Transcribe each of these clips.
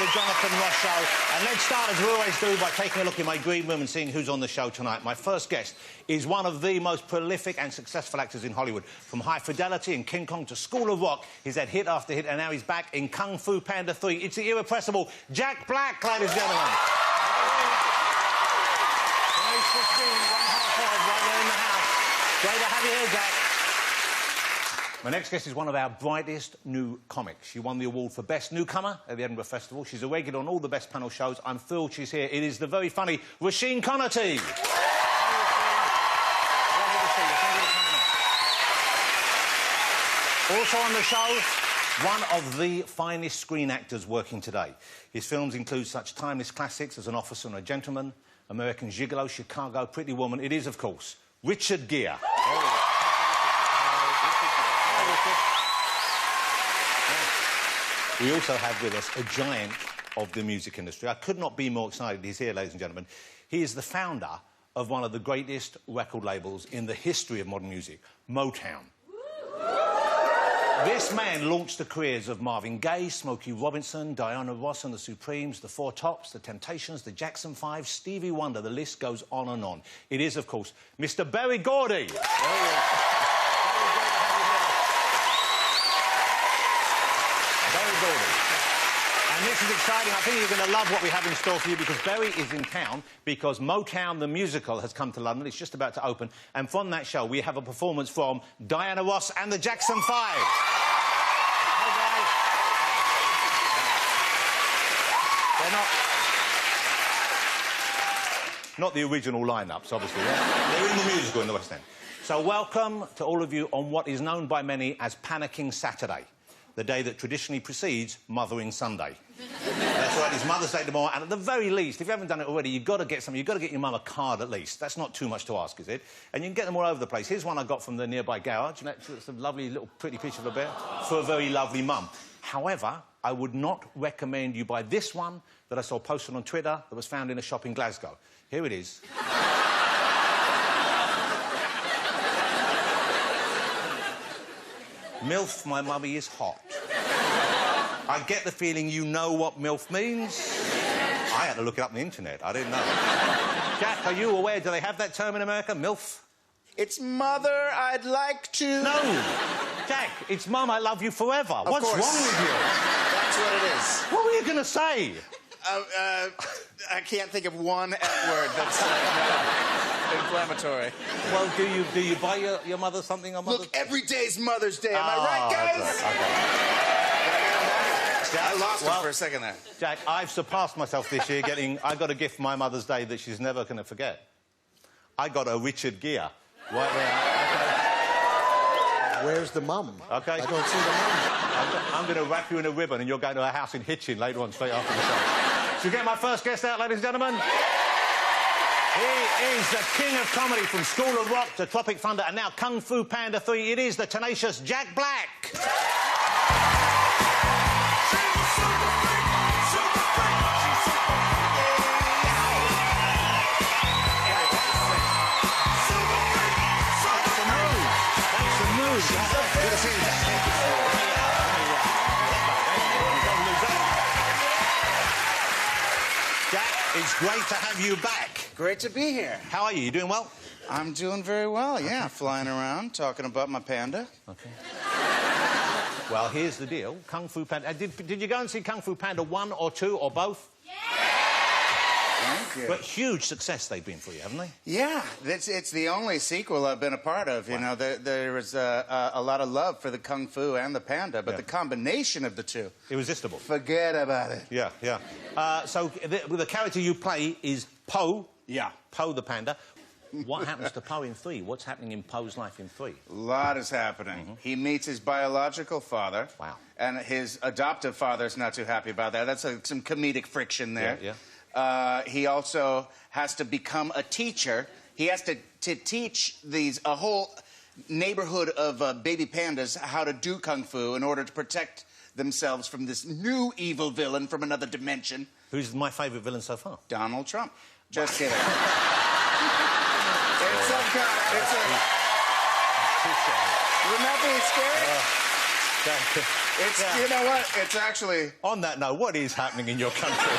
the Jonathan Ross Show. And let's start, as we always do, by taking a look in my green room and seeing who's on the show tonight. My first guest is one of the most prolific and successful actors in Hollywood. From High Fidelity and King Kong to School of Rock, he's had hit after hit, and now he's back in Kung Fu Panda 3. It's the irrepressible Jack Black, ladies and gentlemen. Age 15, 1.5 right there in the house. Great to have you here, Jack. My next guest is one of our brightest new comics. She won the award for Best Newcomer at the Edinburgh Festival. She's a regular on all the Best Panel shows. I'm thrilled she's here. It is the very funny Roisin Conaty. Also on the show, one of the finest screen actors working today. His films include such timeless classics as An Officer and a Gentleman, American Gigolo, Chicago, Pretty Woman. It is, of course, Richard Gere. We also have with us a giant of the music industry. I could not be more excited he's here, ladies and gentlemen. He is the founder of one of the greatest record labels in the history of modern music, Motown. This man launched the careers of Marvin Gaye, Smokey Robinson, Diana Ross and the Supremes, the Four Tops, the Temptations, the Jackson 5, Stevie Wonder. The list goes on and on. It is, of course, Mr. Berry Gordy. And this is exciting. I think you're going to love what we have in store for you, because Berry is in town because Motown the musical has come to London. It's just about to open. And from that show, we have a performance from Diana Ross and the Jackson 5. Hey, guys. They're not the original lineups, obviously. They're in the musical in the West End. So welcome to all of you on what is known by many as Panicking Saturday, the day that traditionally precedes Mothering Sunday. That's right, it's Mother's Day tomorrow, and at the very least, if you haven't done it already, you've got to get something. You've got to get your mum a card at least. That's not too much to ask, is it? And you can get them all over the place. Here's one I got from the nearby garage. It's a lovely little pretty picture of a bear for a very lovely mum. However, I would not recommend you buy this one that I saw posted on Twitter that was found in a shop in Glasgow. Here it is. MILF, my mummy is hot. I get the feeling you know what MILF means. I had to look it up on the internet. I didn't know. Jack, are you aware? Do they have that term in America, MILF? It's mother, I'd like to... No! Jack, it's mum, I love you forever. What's wrong with you? That's what it is. What were you going to say? I can't think of one F-word that's inflammatory. Well, do you buy your mother something on Mother's Day? Look, every day's Mother's Day, am I right, guys? Okay. I lost it for a second there. Jack, I've surpassed myself this year I got a gift for my Mother's Day that she's never going to forget. I got a Richard Gere. Right there. Okay. Where's the mum? Okay. I don't see the mum. I'm going to wrap you in a ribbon and you're going to a house in Hitchin later on, straight after the show. Should we get my first guest out, ladies and gentlemen? He is the king of comedy, from School of Rock to Tropic Thunder and now Kung Fu Panda 3. It is the tenacious Jack Black. Good to see you, Jack. Jack, it's great to have you back. Great to be here. How are you? You doing well? I'm doing very well, yeah. Flying around, talking about my panda. Okay. Well, here's the deal. Kung Fu Panda... Did you go and see Kung Fu Panda 1 or 2 or both? Yeah! Thank you. But huge success they've been for you, haven't they? Yeah, it's the only sequel I've been a part of. You know, there was a lot of love for the Kung Fu and the Panda, but the combination of the two... Irresistible. Forget about it. Yeah, yeah. So the character you play is Po. Yeah. Po the Panda. What happens to Po in 3? What's happening in Po's life in 3? A lot is happening. He meets his biological father. Wow. And his adoptive father's not too happy about that. That's some comedic friction there. Yeah, he also has to become a teacher. He has to teach a whole neighborhood of baby pandas how to do Kung Fu in order to protect themselves from this new evil villain from another dimension. Who's my favourite villain so far? Donald Trump. Just kidding. It's some kind of... Wouldn't that be scary? It's, Yeah. you know what? It's actually... On that note, what is happening in your country?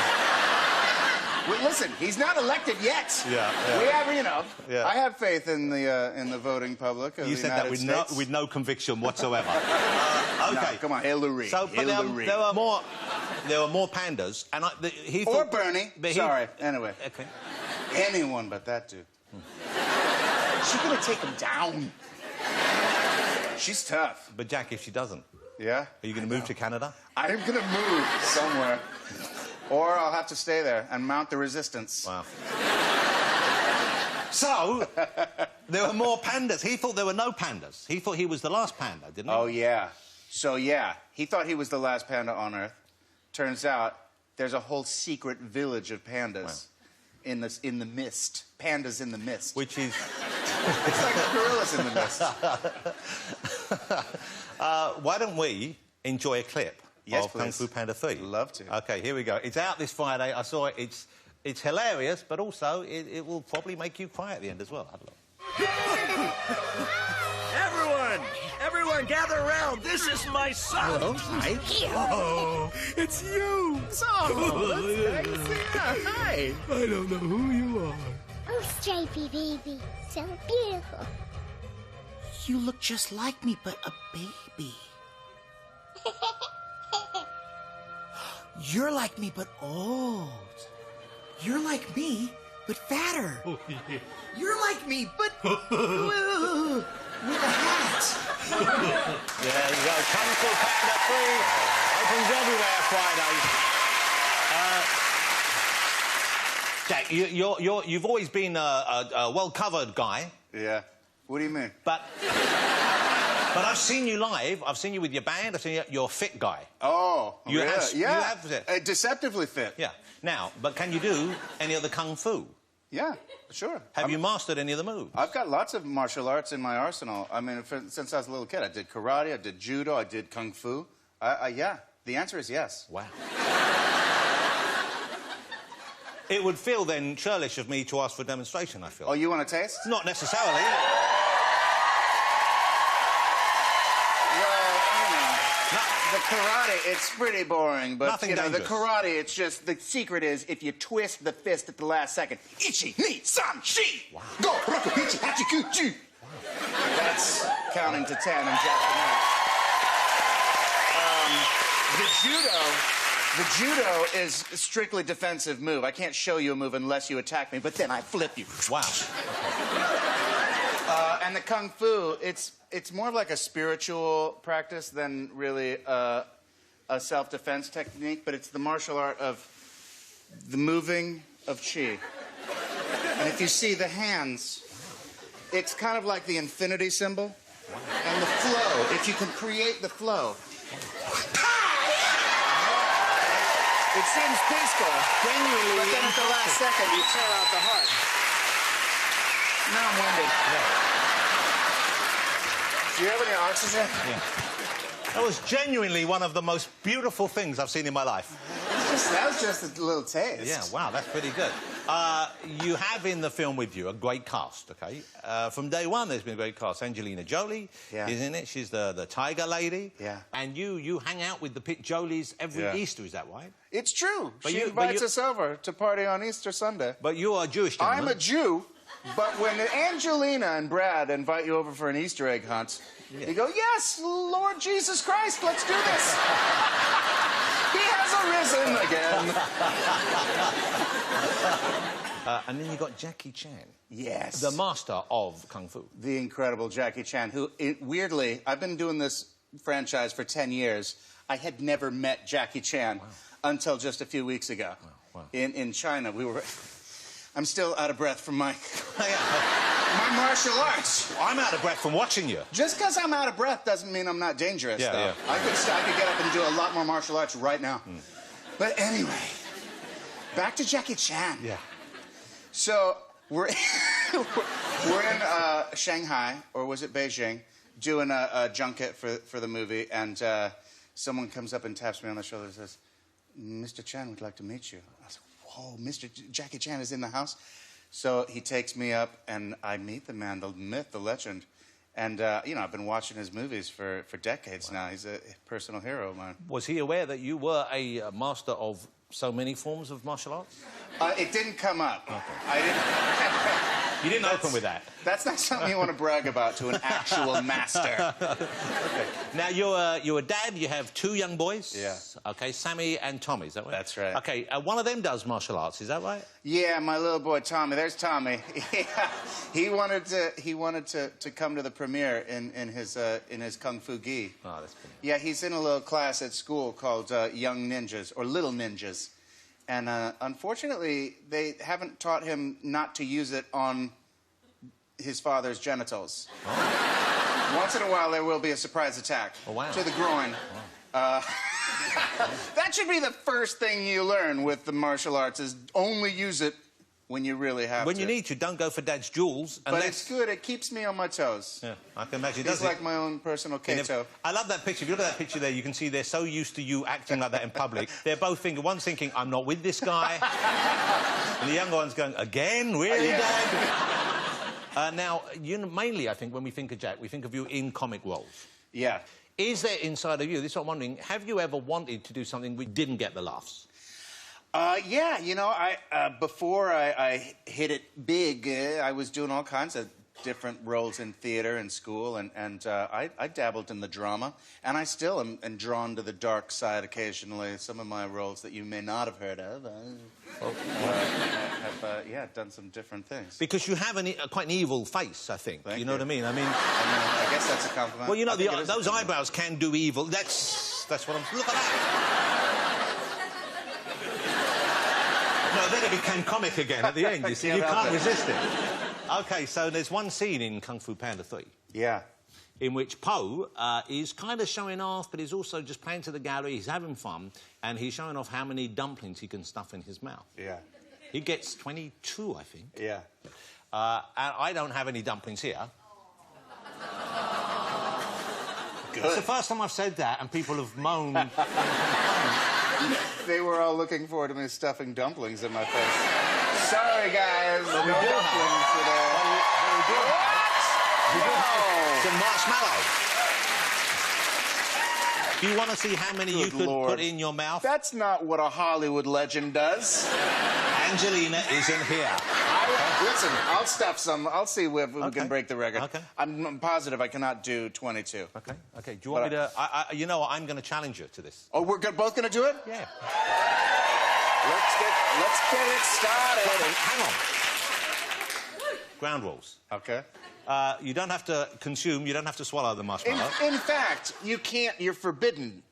Well, listen, he's not elected yet. Yeah, yeah. We have, you know, Yeah. I have faith in the voting public of You the said that United with States. with no conviction whatsoever. No, Okay. come on, Hillary. So, but Hillary. there were more pandas, and he Or thought... Bernie. but he- Sorry. Anyway. Okay. Anyone but that dude. She's gonna take him down. She's tough. But Jack, if she doesn't, Yeah? are you going to move to Canada? I'm gonna move somewhere. Or I'll have to stay there and mount the resistance. Wow. So, there were more pandas. He thought there were no pandas. He thought he was the last panda, didn't he? Oh, yeah. So, yeah, he thought he was the last panda on Earth. Turns out there's a whole secret village of pandas in the mist. Pandas in the mist. Which is... It's like the gorillas in the mist. why don't we enjoy a clip Yes, of Kung please. Fu Panda 3? Love to. OK, here we go. It's out this Friday. I saw it. It's hilarious, but also it will probably make you cry at the end as well. Have a look. Everyone, gather around. This is my son. Hello, hi. Oh, it's you. Oh, that's nice. Yeah, hi. I don't know who you are. Oh, Stripey baby, so beautiful. You look just like me, but a baby. You're like me, but old. You're like me, but fatter. You're like me, but with a hat. There you go. Kung Fu Panda 3 opens everywhere Friday. Jack, you've always been a well-covered guy, Yeah. What do you mean? but I've seen you live. I've seen you with your band. I've seen you're a fit guy. Oh, You really? have- yeah. you have- deceptively fit. Yeah. Now, but can you do any of the kung fu? Yeah, sure. Have you mastered any of the moves? I've got lots of martial arts in my arsenal. I mean, since I was a little kid, I did karate, I did judo, I did kung fu. Yeah, the answer is yes. Wow. It would feel then churlish of me to ask for a demonstration, I feel. Oh, you want a taste? Not necessarily. Well, you know, the karate, it's pretty boring, but Nothing you know, the dangerous. karate, it's just, the secret is if you twist the fist at the last second. Ichi, ni, san, shi. Wow. Go, roku, ichi, hachi, ku, chu. That's counting to 10 in Japanese. The judo is a strictly defensive move. I can't show you a move unless you attack me, but then I flip you. Wow. And the kung fu, it's more of like a spiritual practice than really a self-defense technique, but it's the martial art of the moving of chi. And if you see the hands, it's kind of like the infinity symbol. And the flow, if you can create the flow. It seems peaceful, Genuinely but then at the last second, you tear out the heart. Now I'm winded. Do you have any oxygen? Yeah. That was genuinely one of the most beautiful things I've seen in my life. That was just a little taste. Yeah, wow, that's pretty good. You have in the film with you a great cast, OK? From day one, there's been a great cast. Angelina Jolie is in it. She's the tiger lady. Yeah. And you hang out with the Pit Jolies every Easter, is that right? It's true. But She you- invites us over to party on Easter Sunday. But you are a Jewish gentleman. I'm a Jew, but when Angelina and Brad invite you over for an Easter egg hunt, you go, yes, Lord Jesus Christ, let's do this. He has arisen again. And then you got Jackie Chan. Yes. The master of Kung Fu. The incredible Jackie Chan, who, weirdly, I've been doing this franchise for 10 years. I had never met Jackie Chan until just a few weeks ago. Wow. In China. I'm still out of breath from my martial arts. I'm out of breath from watching you. Just because I'm out of breath doesn't mean I'm not dangerous, Yeah, though. yeah. I could get up and do a lot more martial arts right now. But anyway, back to Jackie Chan. Yeah. So we're we're in Shanghai, or was it Beijing, doing a junket for the movie, and someone comes up and taps me on the shoulder and says, "Mr. Chan would like to meet you." I was like, "Whoa, Jackie Chan is in the house." So he takes me up, and I meet the man, the myth, the legend, And, you know, I've been watching his movies for decades now. He's a personal hero of mine. Was he aware that you were a master of so many forms of martial arts? It didn't come up. Okay. I didn't... You didn't open with that. That's not something you want to brag about to an actual master. Okay. Now, you're a dad. You have 2 young boys. Yeah. OK, Sammy and Tommy, is that right? That's right. OK, one of them does martial arts, is that right? Yeah, my little boy Tommy. There's Tommy. Yeah. He wanted to come to the premiere in his Kung Fu Gi. Oh, that's good. Yeah, he's in a little class at school called Young Ninjas, or Little Ninjas. And unfortunately, they haven't taught him not to use it on his father's genitals. Oh. Once in a while, there will be a surprise attack to the groin. Wow. That should be the first thing you learn with the martial arts, is only use it when you really have to. When you need to, don't go for Dad's jewels. But it's good. It keeps me on my toes. Yeah, I can imagine. It's like my own personal Kato. I love that picture. If you look at that picture there, you can see they're so used to you acting like that in public. They're both one's thinking, I'm not with this guy. And the younger one's going, again? Really, Dad? Now, mainly, I think, when we think of Jack, we think of you in comic roles. Yeah. Is there inside of you, this is what I'm wondering, have you ever wanted to do something we didn't get the laughs? Yeah, you know, before I hit it big, I was doing all kinds of different roles in theater and school, and I dabbled in the drama, and I still am drawn to the dark side occasionally. Some of my roles that you may not have heard of, have done some different things. Because you have quite an evil face, I think. Thank you know you. what I mean? I guess that's a compliment. Well, you know, those eyebrows can do evil. That's what I'm... Look at that! No, then it became comic again at the end. You see, you can't resist it. OK, so there's one scene in Kung Fu Panda 3. Yeah. In which Po is kind of showing off, but he's also just playing to the gallery, he's having fun, and he's showing off how many dumplings he can stuff in his mouth. Yeah. He gets 22, I think. Yeah. And I don't have any dumplings here. Good. It's the first time I've said that, and people have moaned. They were all looking forward to me stuffing dumplings in my face. Sorry, guys. But no dumplings today. We do have some marshmallows. Do you want to see how many you could put in your mouth? That's not what a Hollywood legend does. Angelina is in here. Listen, I'll stuff some. I'll see if we can break the record. Okay. I'm positive I cannot do 22. OK. OK. Do you want me to... you know what? I'm going to challenge you to this. Oh, we're both going to do it? Yeah. Let's get it started. Hang on. Ground rules. OK. You don't have to consume, you don't have to swallow the marshmallow. In fact, you can't. You're forbidden.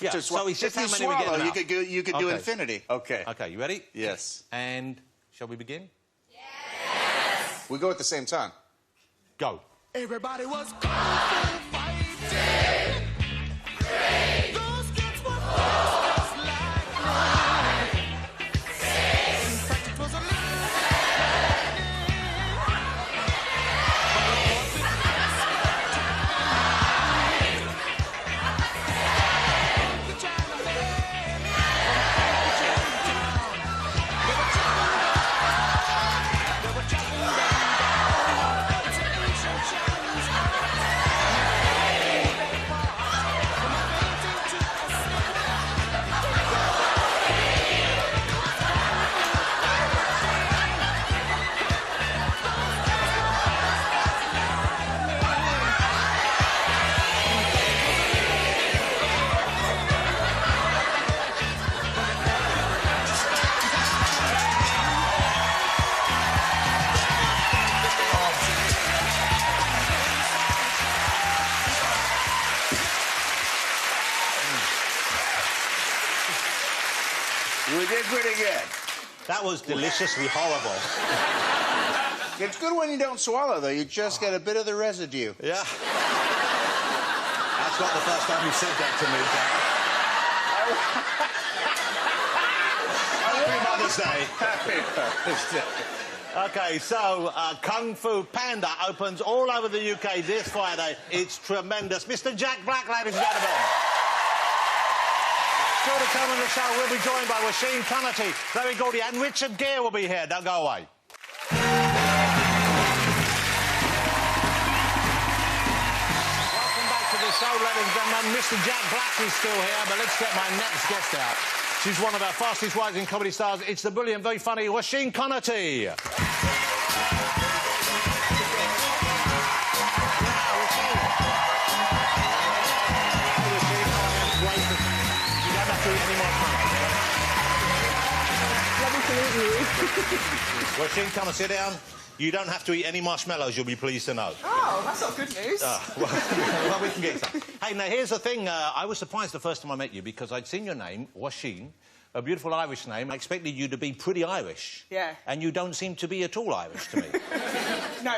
Yeah, to so it's just if how you many we swallow, get you could do infinity. OK. OK, you ready? Yes. And shall we begin? Yes. We go at the same time. Go. Everybody was fighting. Those kids were just like me. In fact, it was a We did pretty good. That was deliciously horrible. It's good when you don't swallow, though. You just get a bit of the residue. Yeah. That's not the first time you said that to me, Jack. Happy Mother's Day. Happy Mother's Day. OK, so Kung Fu Panda opens all over the UK this Friday. It's tremendous. Mr. Jack Black, ladies and gentlemen. Sure to come on the show, we'll be joined by Washeen Tunnity, Zoe Goldie, and Richard Gere will be here. Don't go away. So, ladies and gentlemen, Mr. Jack Black is still here, but let's get my next guest out. She's one of our fastest rising comedy stars. It's the brilliant, very funny Washeen Connerty. Washeen, come and sit down. You don't have to eat any marshmallows, you'll be pleased to know. Oh, that's not good news. Well, we can get some. Hey, now, here's the thing. I was surprised the first time I met you because I'd seen your name, Washeen, a beautiful Irish name. I expected you to be pretty Irish. Yeah. And you don't seem to be at all Irish to me. No,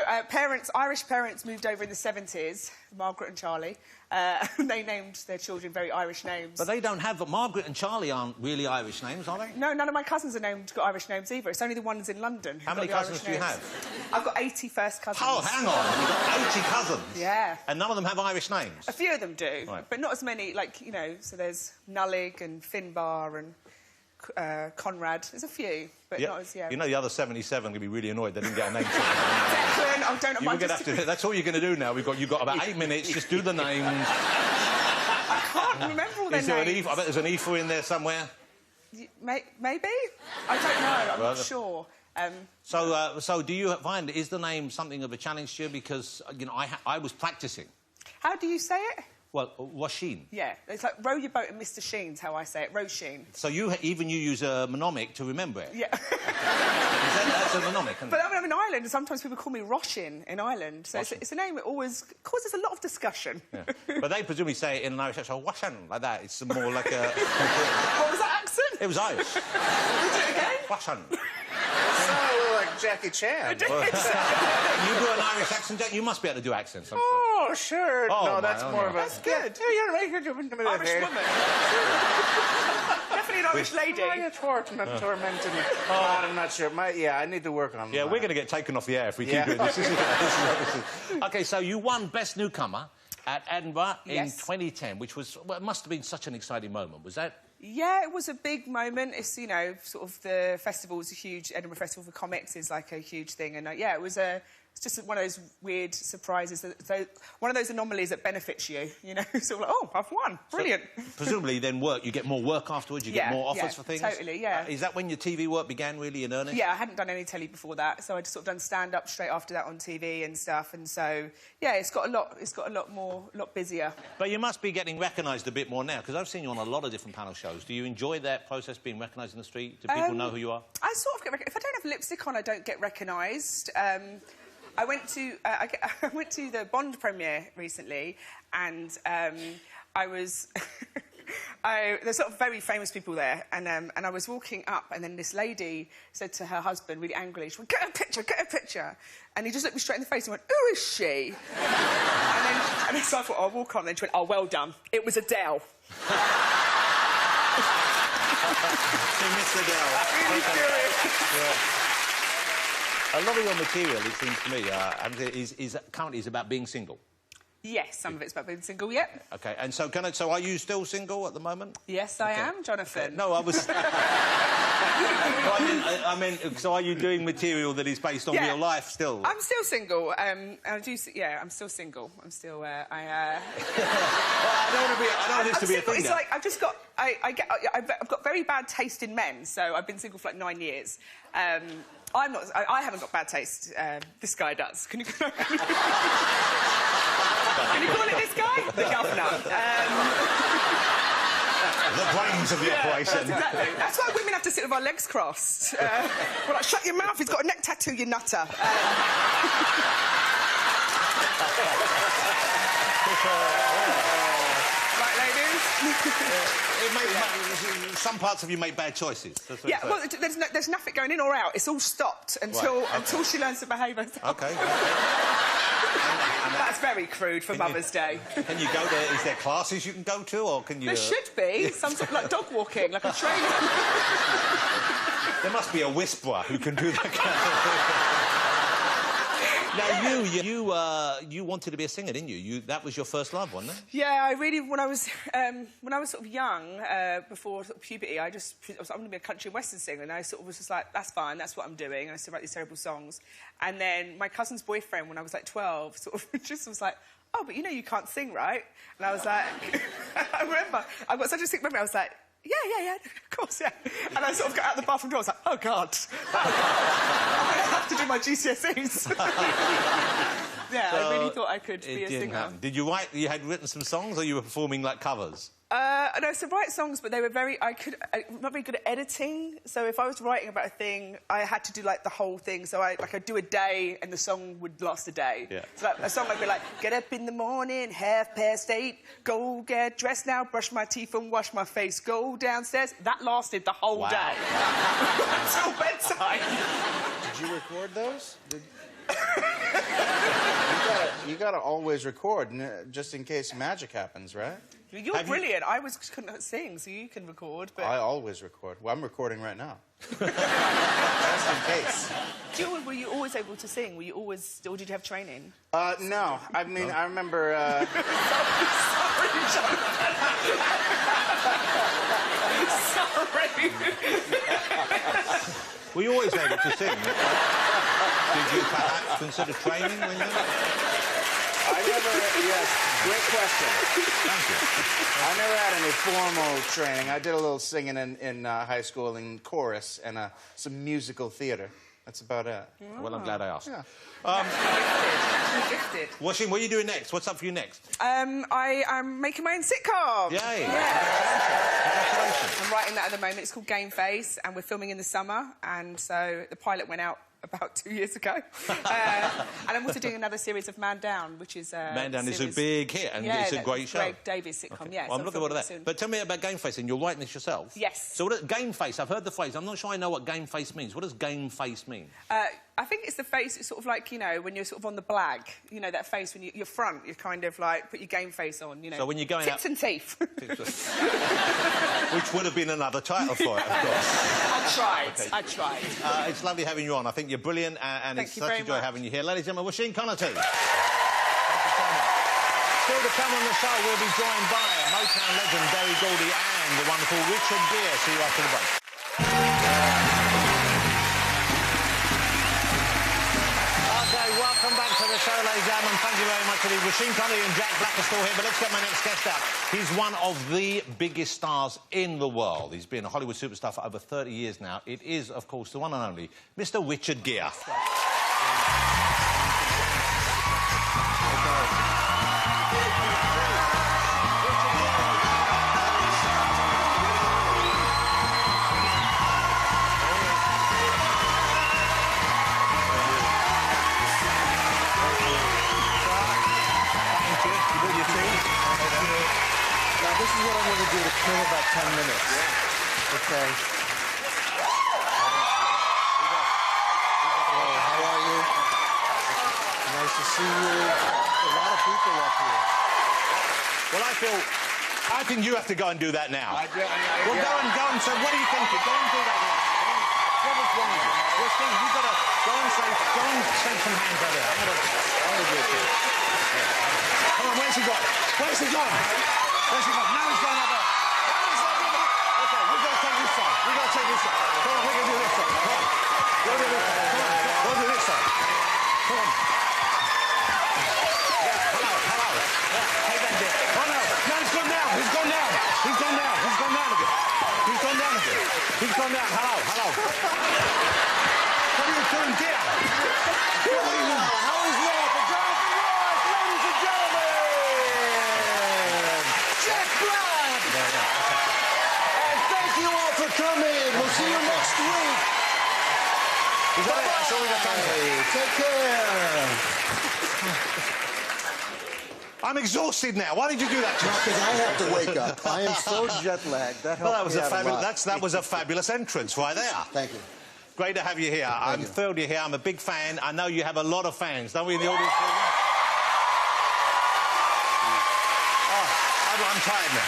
Irish parents moved over in the 70s, Margaret and Charlie. They named their children very Irish names. But they don't have... Margaret and Charlie aren't really Irish names, are they? No, none of my cousins got Irish names either. It's only the ones in London who've How many got the cousins Irish do you names. have? I've got 80 first cousins. Oh, hang on. You've got 80 cousins? Yeah. And none of them have Irish names? A few of them do, Right. but not as many, like, you know, so there's Nullig and Finbar and Conrad. There's a few, but not as, You know the other 77 are going to be really annoyed they didn't get a name. Declan, oh, don't You're gonna have to, that's all you're going to do now. You've got about 8 minutes. Just do the names. I can't remember all their Is there names. I bet there's an Aoife in there somewhere. Maybe? I don't know. I'm not sure. So do you find, is the name something of a challenge to you? Because, you know, I was practising. How do you say it? Well, Washeen. Yeah, it's like row your boat and Mr. Sheen's how I say it, Roisin. So you use a mnemonic to remember it? Yeah. That's a mnemonic, isn't it? But I'm in Ireland and sometimes people call me Roshin in Ireland. So it's a name that always causes a lot of discussion. Yeah. But they presumably say it in an Irish accent, Washin, like that. It's more like a... What was that accent? It was Irish. Do it again? Washin. So, like Jackie Chan. You do an Irish accent, Jack? You must be able to do accents, I'm sure. Oh, sure. Oh, no, my, that's oh, more no. of a... That's good. Yeah, you're right. You're doing a Irish woman. Definitely an Irish lady. You're tormenting me. Oh, I'm not sure. I need to work on Yeah, that. we're going to get taken off the air if we keep doing this. This is OK, so you won Best Newcomer at Edinburgh in 2010, which was... Well, it must have been such an exciting moment. Was that... Yeah, it was a big moment. It's, you know, sort of the festival was a huge... Edinburgh Festival for Comics is, like, a huge thing. And, yeah, it was it's just one of those weird surprises. One of those anomalies that benefits you, you know? Sort of like, oh, I've won. Brilliant. So, presumably, then you get more work afterwards, you get more offers for things? Totally, yeah. Is that when your TV work began, really, in earnest? Yeah, I hadn't done any telly before that, so I'd sort of done stand-up straight after that on TV and stuff, and so, yeah, it's got a lot busier. But you must be getting recognised a bit more now, because I've seen you on a lot of different panel shows. Do you enjoy that process, being recognised in the street? Do people know who you are? I sort of get recognised. If I don't have lipstick on, I don't get recognised. I went to the Bond premiere recently, and I was... there's sort of very famous people there, and I was walking up, and then this lady said to her husband, really angrily, she went, get a picture. And he just looked me straight in the face and went, who is she? and then so I thought, I'll walk on, and then she went, oh, well done. It was Adele. She missed Adele. Really furious. Yeah. A lot of your material, it seems to me, currently is about being single. Yes, some of it's about being single, yeah. OK, and so are you still single at the moment? Yes, I am, Jonathan. No, I was... I meant, so are you doing material that is based on real life still? I'm still single. I'm still single. I'm still... Well, I don't want this to be a thing. It's like I've just got... I've got very bad taste in men, so I've been single for like 9 years. I haven't got bad taste. This guy does. Can you call it this guy? The governor. The brains of the operation. Exactly. That's why women have to sit with our legs crossed. We're like, shut your mouth, he's got a neck tattoo, you nutter. Right, ladies? Some parts of you make bad choices. Yeah, well, there's nothing going in or out. It's all stopped until she learns to behave herself. OK. That's very crude for Mother's Day. Can you go there? Is there classes you can go to, or can you... There should be. Some sort of, like, dog walking, like a trainer. There must be a whisperer who can do that kind of thing. Now, you wanted to be a singer, didn't you? That was your first love, wasn't it? Yeah, I really... When I was sort of young, before sort of puberty, I was like, I'm going to be a country and western singer, and I sort of was just like, that's fine, that's what I'm doing, and I used to write these terrible songs. And then my cousin's boyfriend, when I was like 12, sort of just was like, oh, but you know you can't sing, right? And I was like, I remember, I've got such a sick memory, I was like, yeah, of course, yeah. And I sort of got out the bathroom door, I was like, oh, God. I'm going to have to do my GCSEs. Yeah, I really thought I could be a singer. Happen. Did you write, you had written some songs, or you were performing like covers? No, so write songs, but they were I'm not very good at editing. So if I was writing about a thing, I had to do like the whole thing. So I'd do a day, and the song would last a day. Yeah. So like, a song might be like, get up in the morning, 8:30, go get dressed now, brush my teeth and wash my face, go downstairs. That lasted the whole day. Until bedtime. Did you record those? You gotta always record, just in case magic happens, right? You're brilliant. I couldn't sing, so you can record. But I always record. Well, I'm recording right now. Just in case. Were you always able to sing? Were you always, or did you have training? No. I mean, I remember. Sorry. Were you always able to sing? Did you perhaps consider training when you... Yes, great question. Thank you. I never had any formal training. I did a little singing in high school in chorus and some musical theatre. That's about it. Well, I'm glad I asked. Yeah. Gifted. Washing, what are you doing next? What's up for you next? I am making my own sitcom. Yay. Yeah. I'm writing that at the moment. It's called Game Face, and we're filming in the summer. And so the pilot went out about 2 years ago. And I'm also doing another series of Man Down, which is Man Down is a big hit, and it's a great show. Greg Davies sitcom, yeah. Well, I'm looking forward to that. But tell me about Game Face, and you're writing this yourself? Yes. So what is Game Face? I've heard the phrase. I'm not sure I know what Game Face means. What does Game Face mean? I think it's the face, it's sort of like, you know, when you're sort of on the blag, you know, that face when you're front, you kind of like put your game face on, you know. So when you're going Tits and teeth. Which would have been another title for it, of course. I tried. It's lovely having you on. I think you're brilliant, and it's such a joy having you here. Ladies and gentlemen, Washeen Connaughton. Thank you so much. Still to come on the show, we'll be joined by Motown legend Berry Gordy and the wonderful Richard Gere. See you after the break. Welcome back to the show, ladies and gentlemen. Thank you very much indeed. Washeen Connaughton and Jack Black are still here, but let's get my next guest out. He's one of the biggest stars in the world. He's been a Hollywood superstar for over 30 years now. It is, of course, the one and only Mr. Richard Gere. This is what I'm going to do to kill about 10 minutes. Yeah. Okay. Hello, how are you? Nice to see you. A lot of people up here. Well, I think you have to go and do that now. Well, go and say, what do you think? Go and do that now. What is wrong with you? Well, Steve, you've got to go and shake some hands over there. I'm going to do it too. Come on, where's he gone? Where's he gone? Where's he gone? Now he's gone over there. Okay, we've got to take this side. We've got to take this side. Come on, we can do this side. Come on. We'll do this side. Come on. We'll do this side. Come on. Yeah, hello. Yeah, take that there. Oh, no. No, he's gone down. He's gone down. He's gone down. He's gone down again. He's gone down again. He's gone down. Hello. What are you doing, dear? How is that? The Jonathan Ross, ladies and gentlemen! Jack Black! And thank you all for coming. We'll see you next week. Is that it? That's all we got time for. Take care. I'm exhausted now. Why did you do that to me? Because I have to wake up. I am so jet lagged. That helped Well, that was me out a lot. that was a fabulous entrance right there. Thank you. Great to have you here. I'm thrilled you're here. I'm a big fan. I know you have a lot of fans, don't we, in the audience? I'm tired now.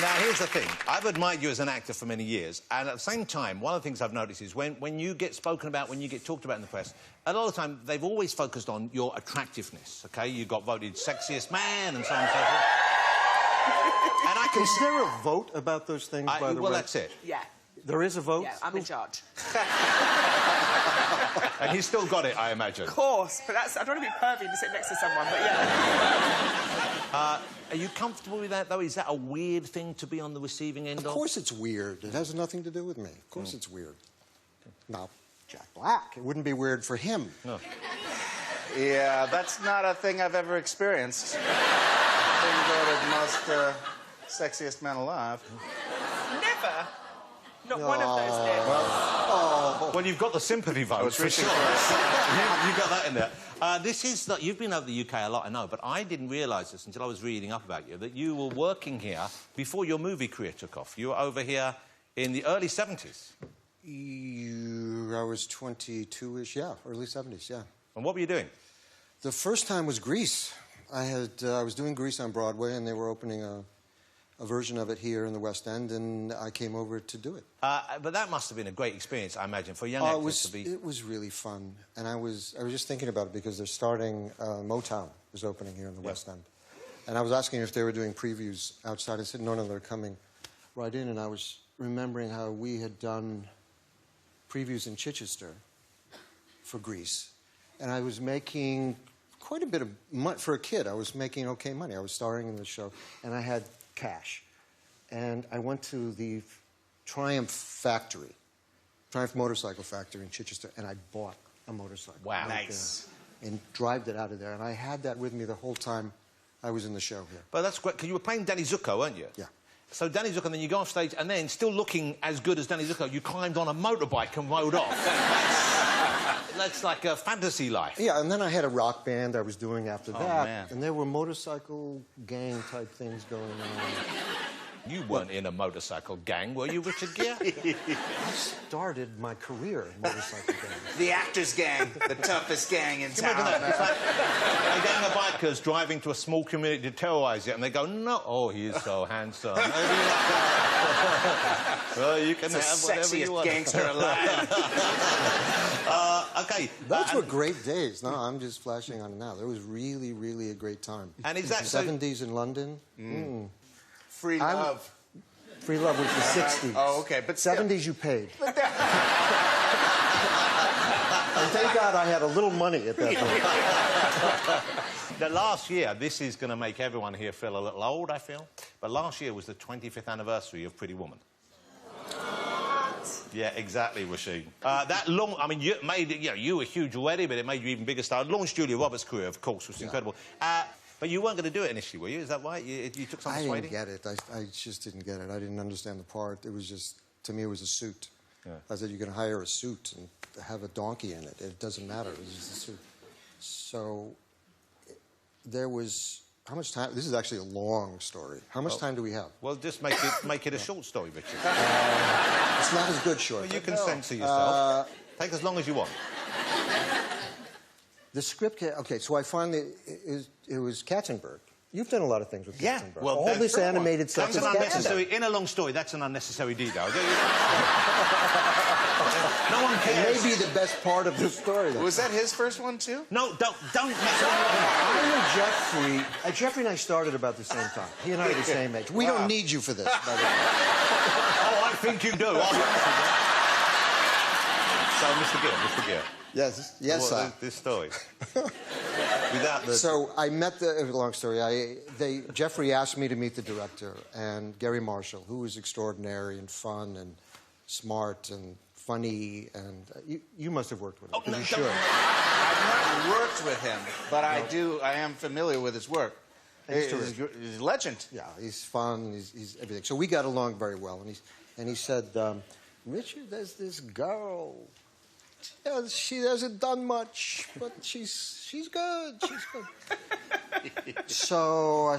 Now, here's the thing. I've admired you as an actor for many years, and at the same time, one of the things I've noticed is when you get spoken about, when you get talked about in the press, a lot of the time, they've always focused on your attractiveness, OK? You got voted sexiest man and so on and so forth. And I can... Is there a vote about those things, by the way? Well, that's it. Yeah. There is a vote? Yeah, I'm in charge. And he's still got it, I imagine. Of course, but that's... I don't want to be pervy and sit next to someone, but yeah. Are you comfortable with that, though? Is that a weird thing to be on the receiving end of? Of course it's weird. It has nothing to do with me. Of course it's weird. Now, Jack Black, it wouldn't be weird for him. No. Yeah, that's not a thing I've ever experienced. Being voted most sexiest man alive. Never. Not one of those never. Well, you've got the sympathy vote, for sure. You've got that in there. You've been over the UK a lot, I know, but I didn't realise this until I was reading up about you, that you were working here before your movie career took off. You were over here in the early 70s. I was 22-ish, yeah, early 70s, yeah. And what were you doing? The first time was Grease. I was doing Grease on Broadway, and they were opening a version of it here in the West End, and I came over to do it. But that must have been a great experience, I imagine, for young actors to be... It was really fun, and I was just thinking about it because they're starting... Motown is opening here in the West End. And I was asking if they were doing previews outside. I said, no, they're coming right in, and I was remembering how we had done previews in Chichester for Grease, and I was making quite a bit of money. For a kid, I was making okay money. I was starring in the show, and I had cash. And I went to the Triumph Motorcycle Factory in Chichester, and I bought a motorcycle. Wow. Right Nice. there, and drove it out of there. And I had that with me the whole time I was in the show here. But that's great, because you were playing Danny Zuko, weren't you? Yeah. So Danny Zuko, and then you go off stage, and then, still looking as good as Danny Zuko, you climbed on a motorbike and rode off. That's like a fantasy life. Yeah, and then I had a rock band I was doing after that. man. And there were motorcycle gang-type things going on. You weren't in a motorcycle gang, were you, Richard Gere? I started my career in motorcycle gangs. The actors' gang, the toughest gang in Can you imagine town. that? It's like a gang of bikers driving to a small community to terrorise it, and they go, no, oh, he is so handsome. Well, you can The have whatever you sexiest want. gangster alive. Okay. Those were great days. No, I'm just flashing on it now. It was really, really a great time. And is that so- 70s in London? Free love. Free love was the 60s. Oh, okay, but still. 70s you paid. And thank God I had a little money at that point. The last year, this is going to make everyone here feel a little old, I feel, but last year was the 25th anniversary of Pretty Woman. Yeah, exactly, Rashid. That long... I mean, you were huge already, but it made you even bigger star. It launched Julia Roberts' career, of course, which was incredible. But you weren't going to do it initially, were you? Is that right? You took some I persuading? didn't get it. I just didn't get it. I didn't understand the part. It was just... To me, it was a suit. Yeah. I said, you can hire a suit and have a donkey in it. It doesn't matter. It was just a suit. So... There was... How much time... This is actually a long story. How much time do we have? Well, just make it a short story, Richard. It's not as good short. Well, you can censor yourself. Take as long as you want. The script... Okay, so I finally... It was Katzenberg. You've done a lot of things with Yeah, Katzenberg. well, all that's this the animated stuff That's is an unnecessary... Katzenberg. In a long story, that's an unnecessary detail. No one It cares. may be the best part of the story. Though. Was that his first one, too? No, don't mess around. I know Jeffrey... Jeffrey and I started about the same time. He and I are the same age. We don't need you for this, by the way. Oh, I think you do. So, Mr. Gere. Yes, sir. This story. Without the... So I met the... It was a long story. Jeffrey asked me to meet the director, and Gary Marshall, who was extraordinary and fun and smart and funny, and you must have worked with him. Oh, no, you don't- should. I've not worked with him, but I am familiar with his work. He's He's a legend. Yeah, he's fun. He's everything. So we got along very well, and he said, Richard, there's this girl. Yeah, she hasn't done much, but she's good. She's good. So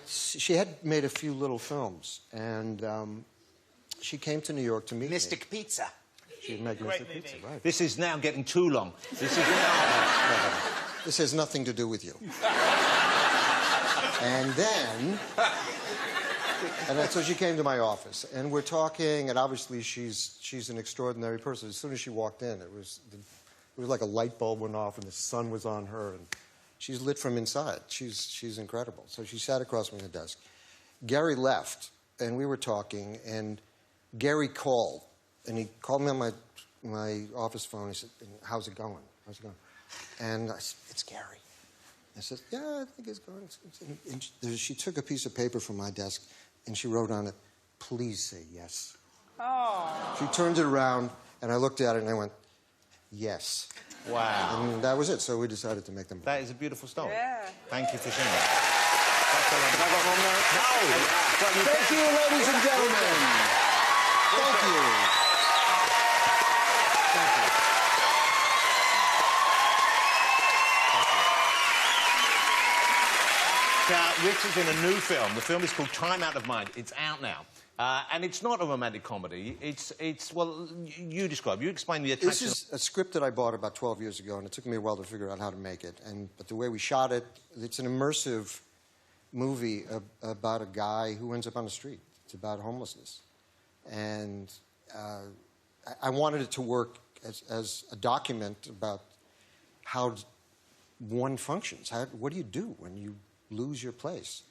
she had made a few little films, and she came to New York to meet Mystic me. Pizza. She had made Mystic Pizza, right? This is now getting too long. This is now... This has nothing to do with you. And then, so she came to my office, and we're talking, and obviously she's an extraordinary person. As soon as she walked in, it was like a light bulb went off, and the sun was on her, and she's lit from inside. She's incredible. So she sat across from me at the desk. Gary left, and we were talking, and Gary called, and he called me on my my office phone. He said, "How's it going? How's it going?" And I said, "It's Gary." I said, "Yeah, I think it's going." And she took a piece of paper from my desk, and she wrote on it, "Please say yes." Oh. She turned it around, and I looked at it, and I went, "Yes." Wow. And that was it. So we decided to make them. That is a beautiful story. Yeah. Thank you for sharing that. Can I go home now? No! Thank you, ladies and gentlemen. Thank you. Thank you. Rich is in a new film. The film is called Time Out of Mind. It's out now. And it's not a romantic comedy. Well, you explain the attraction. This is a script that I bought about 12 years ago, and it took me a while to figure out how to make it. But the way we shot it, it's an immersive movie about a guy who ends up on the street. It's about homelessness. And I wanted it to work as a document about how one functions. What do you do when you lose your place?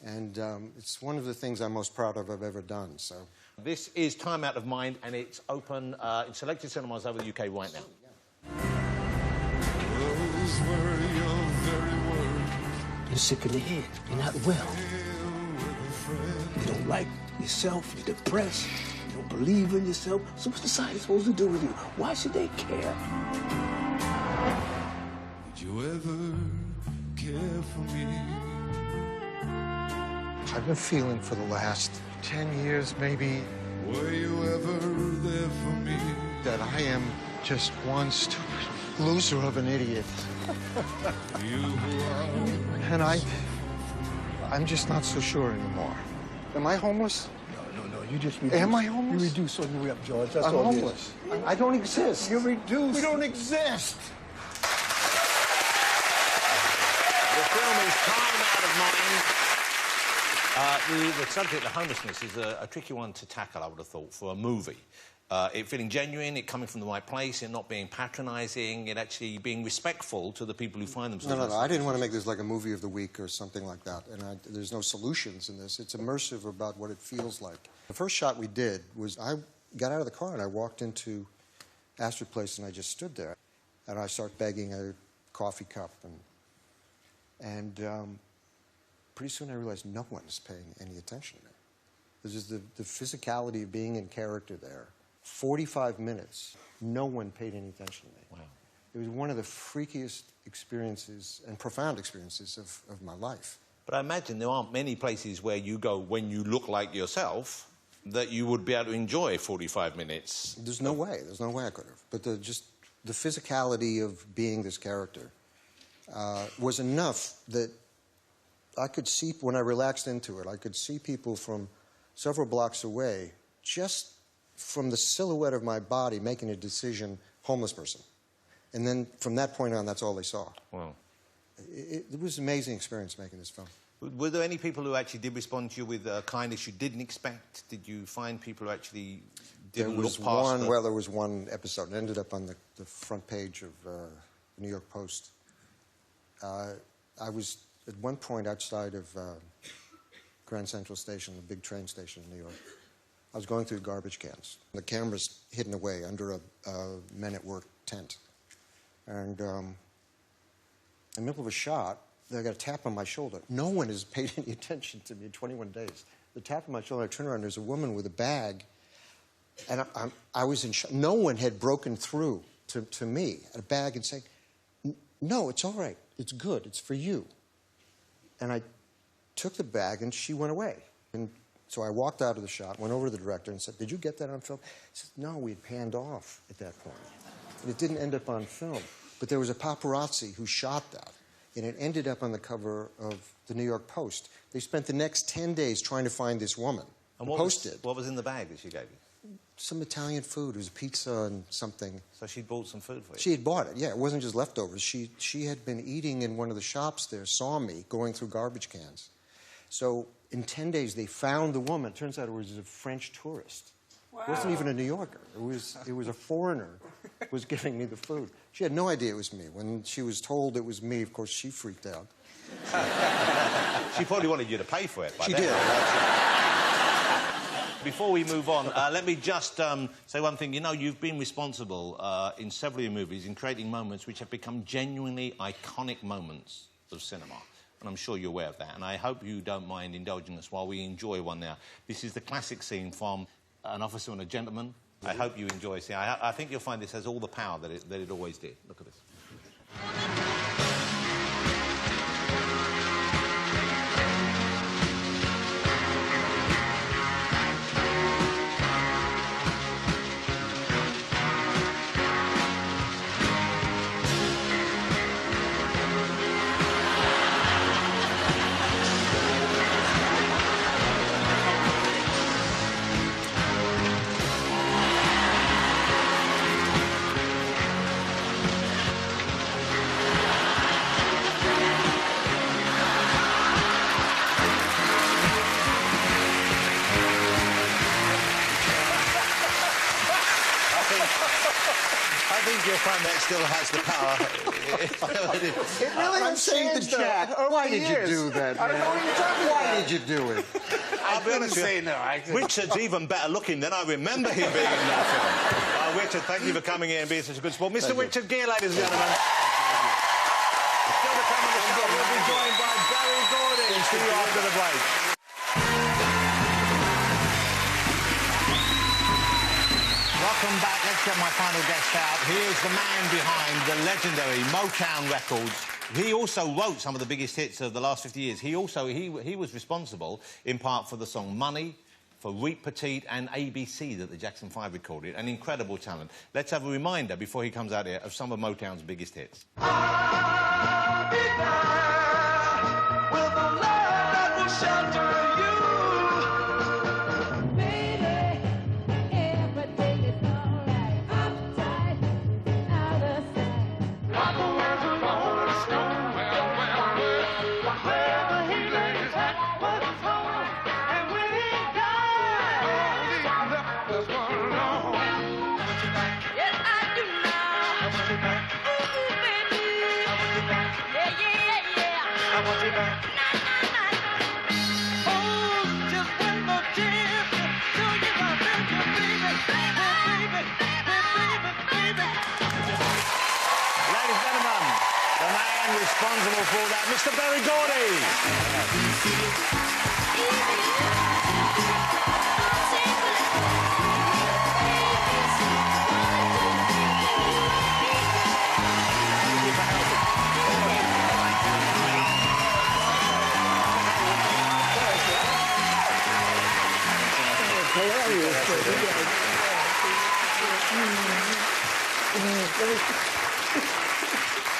And it's one of the things I'm most proud of I've ever done. So This is Time Out of Mind, and it's open in selected cinemas over the UK right now. Those were your very words. You're sick in the head. You're not well. You don't like yourself. You're depressed. You don't believe in yourself. So what's society supposed to do with you? Why should they care? Did you ever care for me? I've been feeling for the last 10 years, maybe, Were you ever there for me? that I am just one stupid loser of an idiot. You are. And I'm just not so sure anymore. Am I homeless? No. You just reduce. Am I homeless? You reduce on your way up, George. That's I'm all it is. homeless. I don't exist. You reduce. We don't exist. The film is Time Out of Mind. The subject of homelessness is a tricky one to tackle, I would have thought, for a movie. It feeling genuine, it coming from the right place, it not being patronising, it actually being respectful to the people who find themselves... No. I didn't want to make this like a movie of the week or something like that. And there's no solutions in this. It's immersive about what it feels like. The first shot we did was I got out of the car and I walked into Astor Place and I just stood there. And I started begging a coffee cup. And pretty soon I realized no one is paying any attention to me. There's just the physicality of being in character there. 45 minutes, no one paid any attention to me. Wow. It was one of the freakiest experiences and profound experiences of my life. But I imagine there aren't many places where you go when you look like yourself that you would be able to enjoy 45 minutes. There's no way I could have. But the physicality of being this character was enough that I could see, when I relaxed into it, I could see people from several blocks away just from the silhouette of my body making a decision, homeless person. And then from that point on, that's all they saw. Wow. It was an amazing experience making this film. Were there any people who actually did respond to you with kindness you didn't expect? Did you find people who actually didn't look past There was one episode. It ended up on the front page of the New York Post. I was at one point outside of Grand Central Station, the big train station in New York. I was going through garbage cans. The camera's hidden away under a Men at Work tent. And in the middle of a shot, I got a tap on my shoulder. No one has paid any attention to me in 21 days. The tap on my shoulder, I turn around, there's a woman with a bag. And I was in shock. No one had broken through to me, a bag, and saying, "No, it's all right. It's good. It's for you." And I took the bag, and she went away. And so I walked out of the shot, went over to the director, and said, "Did you get that on film?" He said, "No, we had panned off at that point. And it didn't end up on film. But there was a paparazzi who shot that, and it ended up on the cover of the New York Post. They spent the next 10 days trying to find this woman. And what was in the bag that she gave you? Some Italian food. It was pizza and something. So she'd bought some food for you? She had bought it, yeah. It wasn't just leftovers. She had been eating in one of the shops there, saw me going through garbage cans. So in 10 days, they found the woman. It turns out it was a French tourist. Wow. It wasn't even a New Yorker. It was a foreigner who was giving me the food. She had no idea it was me. When she was told it was me, of course, she freaked out. She probably wanted you to pay for it. She did. Before we move on, let me just say one thing. You know, you've been responsible in several of your movies in creating moments which have become genuinely iconic moments of cinema. And I'm sure you're aware of that. And I hope you don't mind indulging us while we enjoy one now. This is the classic scene from An Officer and a Gentleman. I hope you enjoy it. I think you'll find this has all the power that it always did. Look at this. I think you'll find that still has the power. It really has changed the chat. Why did you do that, man? Why did you do it? I'll be honest with you. Richard's even better looking than I remember him being in that film. Richard, thank you for coming here and being such a good sport. Mr. Richard Gere, ladies and gentlemen. Still to come on the show, we'll be joined by Barry Gordy. See you after the break. Welcome back. Let's get my final guest out. Here's the man behind the legendary Motown Records. He also wrote some of the biggest hits of the last 50 years. He was responsible, in part, for the song Money, for Reet Petite and ABC that the Jackson 5 recorded. An incredible talent. Let's have a reminder, before he comes out here, of some of Motown's biggest hits. I'll be there with a love that will shelter you. Responsible for that, Mr. Barry Gordy.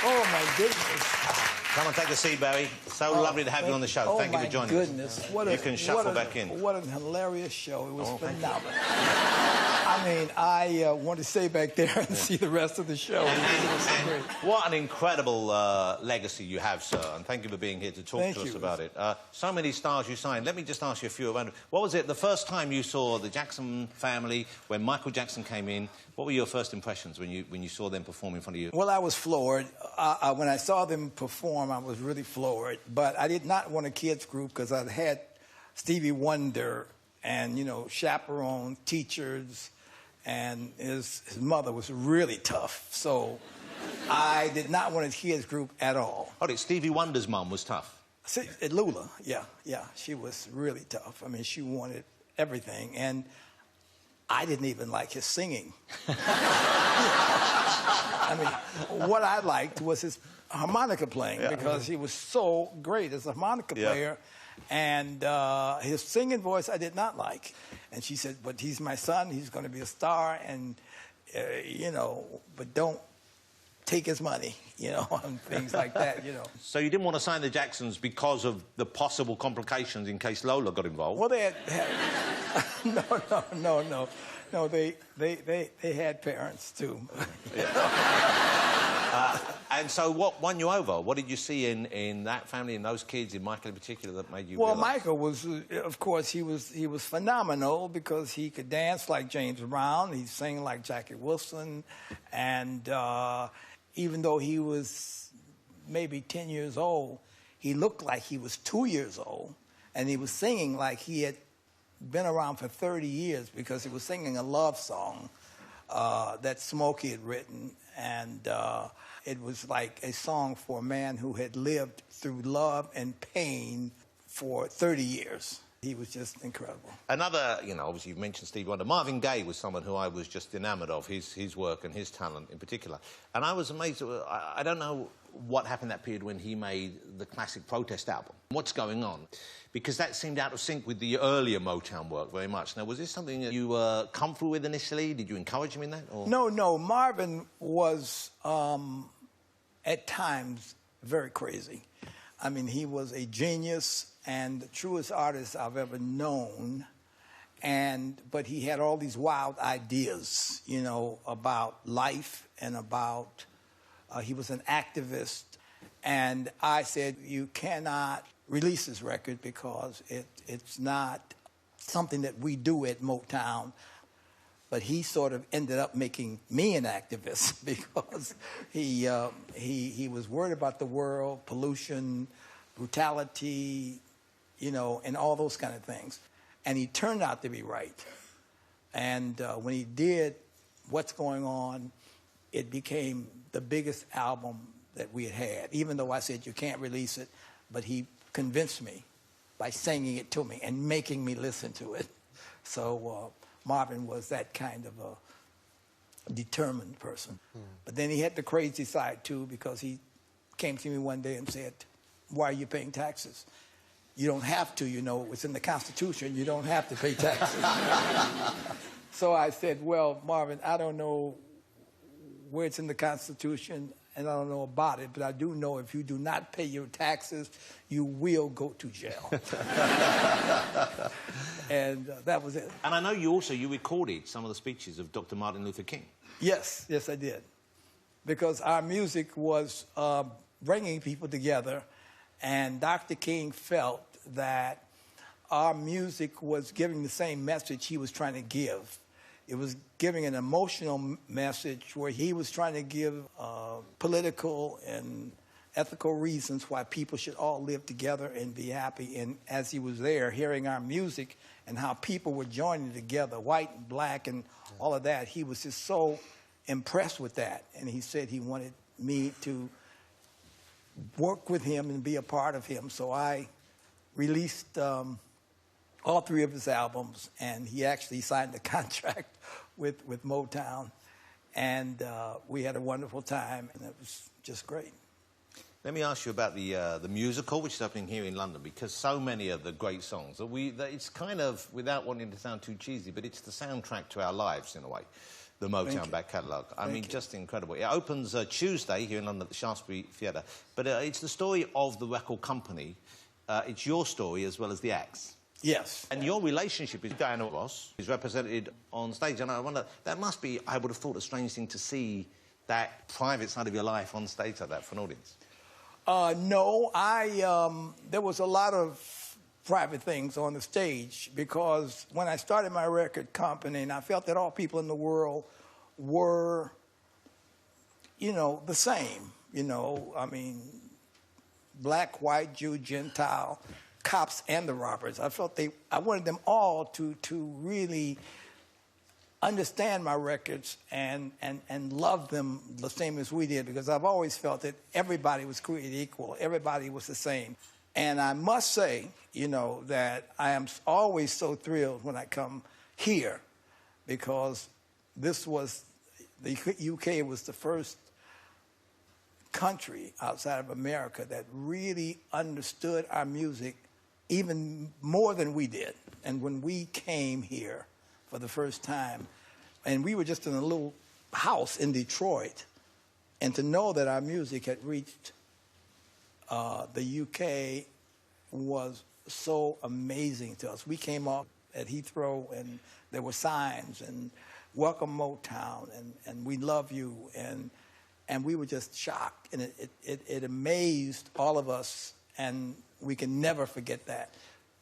Oh, my goodness. Come on, take a seat, Barry. So lovely to have you on the show. Thank you for joining us. What you can shuffle back in. What a hilarious show. It was phenomenal. I mean, I want to stay back there and see the rest of the show. What an incredible legacy you have, sir, and thank you for being here to talk to us about it. So many stars you signed. Let me just ask you a few around. What was it, the first time you saw the Jackson family, when Michael Jackson came in, what were your first impressions when you saw them perform in front of you? Well, I was floored. When I saw them perform, I was really floored. But I did not want a kids group because I'd had Stevie Wonder and, you know, chaperones, teachers, and his mother was really tough. So I did not want a kids group at all. Oh, Stevie Wonder's mum was tough? Lula, yeah. She was really tough. I mean, she wanted everything. And I didn't even like his singing. I mean, what I liked was his harmonica playing because he was so great as a harmonica player. And his singing voice I did not like. And she said, but he's my son, he's going to be a star, and, you know, but don't take his money, you know, and things like that, you know. So you didn't want to sign the Jacksons because of the possible complications in case Lola got involved? Well, they had no, they had parents, too. And so what won you over? What did you see in that family, in those kids, in Michael in particular, that made you realize? Michael was, of course, he was phenomenal because he could dance like James Brown, he sang like Jackie Wilson, and even though he was maybe 10 years old, he looked like he was 2 years old, and he was singing like he had been around for 30 years because he was singing a love song that Smokey had written, and it was like a song for a man who had lived through love and pain for 30 years. He was just incredible. Another, you know, obviously you've mentioned Stevie Wonder. Marvin Gaye was someone who I was just enamoured of, his work and his talent in particular. And I was amazed. I don't know what happened that period when he made the classic Protest album. What's going on? Because that seemed out of sync with the earlier Motown work very much. Now, was this something that you were comfortable with initially? Did you encourage him in that? Or? No. Marvin was, at times, very crazy. I mean, he was a genius and the truest artist I've ever known. But he had all these wild ideas, you know, about life and about, he was an activist. And I said, you cannot release this record because it's not something that we do at Motown. But he sort of ended up making me an activist because he was worried about the world, pollution, brutality, you know, and all those kind of things. And he turned out to be right. And when he did What's Going On, it became the biggest album that we had, even though I said you can't release it, but he convinced me by singing it to me and making me listen to it. So Marvin was that kind of a determined person. But then he had the crazy side, too, because he came to me one day and said, why are you paying taxes? You don't have to, you know. It's in the Constitution. You don't have to pay taxes. So I said, well, Marvin, I don't know where it's in the Constitution, and I don't know about it, but I do know if you do not pay your taxes, you will go to jail. And that was it. And I know you recorded some of the speeches of Dr. Martin Luther King. Yes, I did. Because our music was bringing people together, and Dr. King felt that our music was giving the same message he was trying to give. It was giving an emotional message where he was trying to give political and ethical reasons why people should all live together and be happy. And as he was there, hearing our music and how people were joining together, white and black and all of that, he was just so impressed with that. And he said he wanted me to work with him and be a part of him. So I released all 3 of his albums, and he actually signed a contract with Motown. And we had a wonderful time, and it was just great. Let me ask you about the musical, which is happening here in London, because so many of the great songs, it's kind of, without wanting to sound too cheesy, but it's the soundtrack to our lives, in a way, the Motown back catalogue. I mean, just incredible. It opens Tuesday here in London at the Shaftesbury Theatre, but it's the story of the record company. It's your story as well as the acts. Yes. And your relationship with Diana Ross is represented on stage, and I wonder, that must be, I would have thought, a strange thing to see that private side of your life on stage like that for an audience. No, there was a lot of private things on the stage because when I started my record company, and I felt that all people in the world were, you know, the same. You know, I mean, black, white, Jew, Gentile, cops and the robbers. I wanted them all to really understand my records and love them the same as we did, because I've always felt that everybody was created equal. Everybody was the same. And I must say, you know, that I am always so thrilled when I come here, because this was, the UK was the first country outside of America that really understood our music even more than we did. And when we came here for the first time, and we were just in a little house in Detroit, and to know that our music had reached the UK was so amazing to us. We came off at Heathrow, and there were signs, and welcome Motown, and we love you, and we were just shocked, and it amazed all of us, and we can never forget that.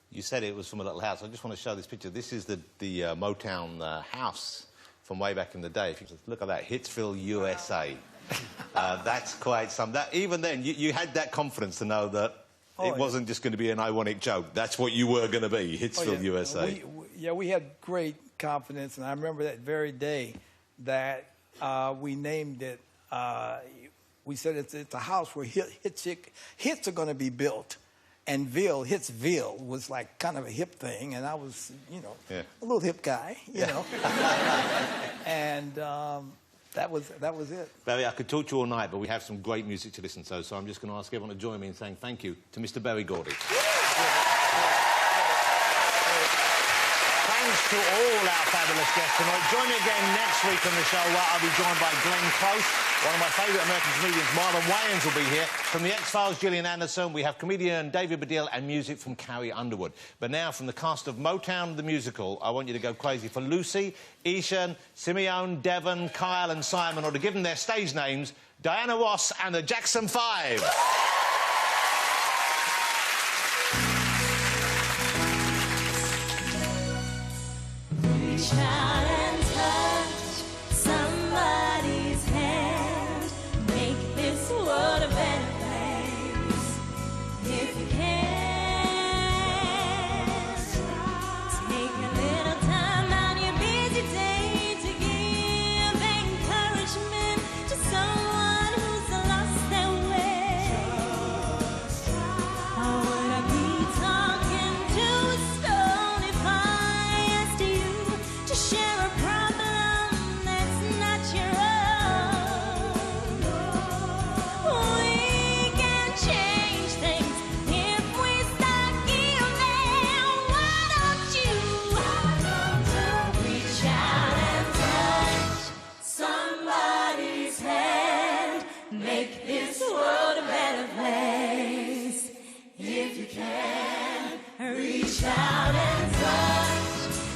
You said it was from a little house. I just want to show this picture. This is the Motown house from way back in the day. If you just look at that, Hitsville, USA. That's quite some. Even then, you had that confidence to know that it wasn't just going to be an ironic joke. That's what you were going to be, Hitsville, USA. Yeah, we had great confidence, and I remember that very day that we named it. We said it's a house where hits are going to be built, and Hitsville was like kind of a hip thing, and I was, a little hip guy, you know, and that was it. Barry, I could talk to you all night, but we have some great music to listen to, so I'm just going to ask everyone to join me in saying thank you to Mr. Berry Gordy. Thanks to all our fabulous guests tonight. Join me again next week on the show where I'll be joined by Glenn Close. One of my favourite American comedians, Marlon Wayans, will be here. From The X-Files, Gillian Anderson. We have comedian David Baddiel and music from Carrie Underwood. But now, from the cast of Motown the Musical, I want you to go crazy for Lucy, Ishan, Simeon, Devon, Kyle and Simon, or to give them their stage names, Diana Ross and the Jackson 5. Reach out and touch somebody's hand. Make this world a better place. If you can, take a little time out your busy day to give encouragement to someone who's lost their way. Or would I be talking to a stone if I asked you to share a problem that's not your own? We can change things if we start giving. Why don't you reach out and touch somebody's hand? Make this world a better place. If you can, reach out and touch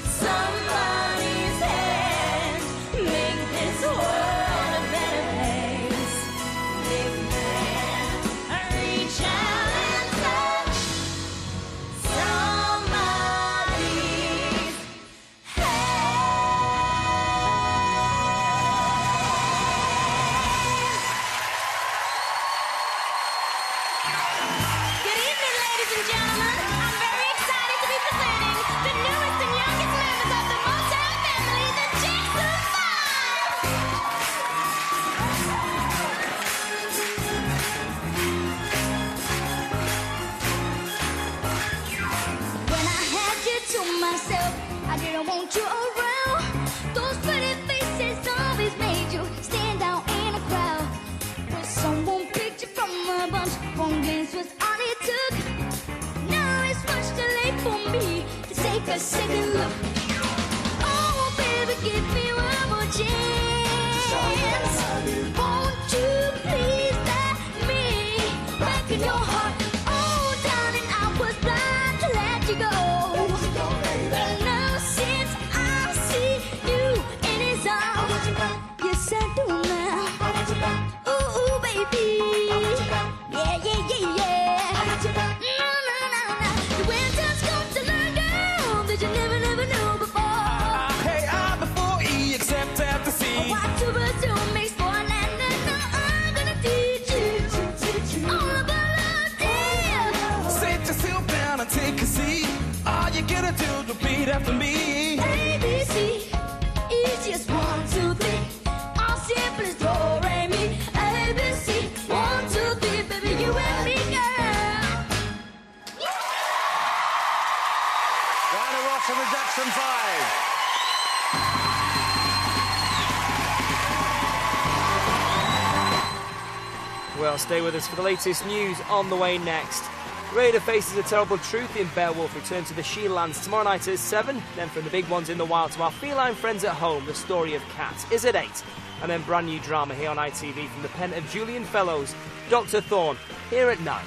somebody's hand. Make this world a better place. If you can, reach out and touch somebody's Good evening, ladies and gentlemen. I'm very excited to be presenting the newest and youngest members of the Motown family, the Jackson 5. When I had you to myself, I didn't want you around. Those pretty faces always made you stand out in a crowd. But someone picked you from a bunch. One glance was all it took. Now it's much too late for me to take a second look. Oh, baby, give me one more chance. Won't you please let me back in your heart? Oh, darling, I was blind to let you go. And now since I see you in his arms, yes I do now. Ooh, baby. Yeah, yeah, yeah, yeah. No. The winter's come to learn, girl, that you never knew before. Hey, I'm before E, except at the sea. What to pursue makes for an end, and now I'm gonna teach you all about love, dear. Sit yourself down and take a seat. All you gotta do is repeat after me. ABC, it's just 1, 2, 3. All simple as do, re, mi. ABC, 1, 2, 3, baby, you and me, girl. Diana Ross and the Jackson 5. Well, stay with us for the latest news on the way next. Raider faces a terrible truth in Beowulf. Return to the Shielands tomorrow night at 7. Then from the big ones in the wild to our feline friends at home, the story of cats is at 8. And then brand new drama here on ITV from the pen of Julian Fellows, Dr. Thorne, here at 9.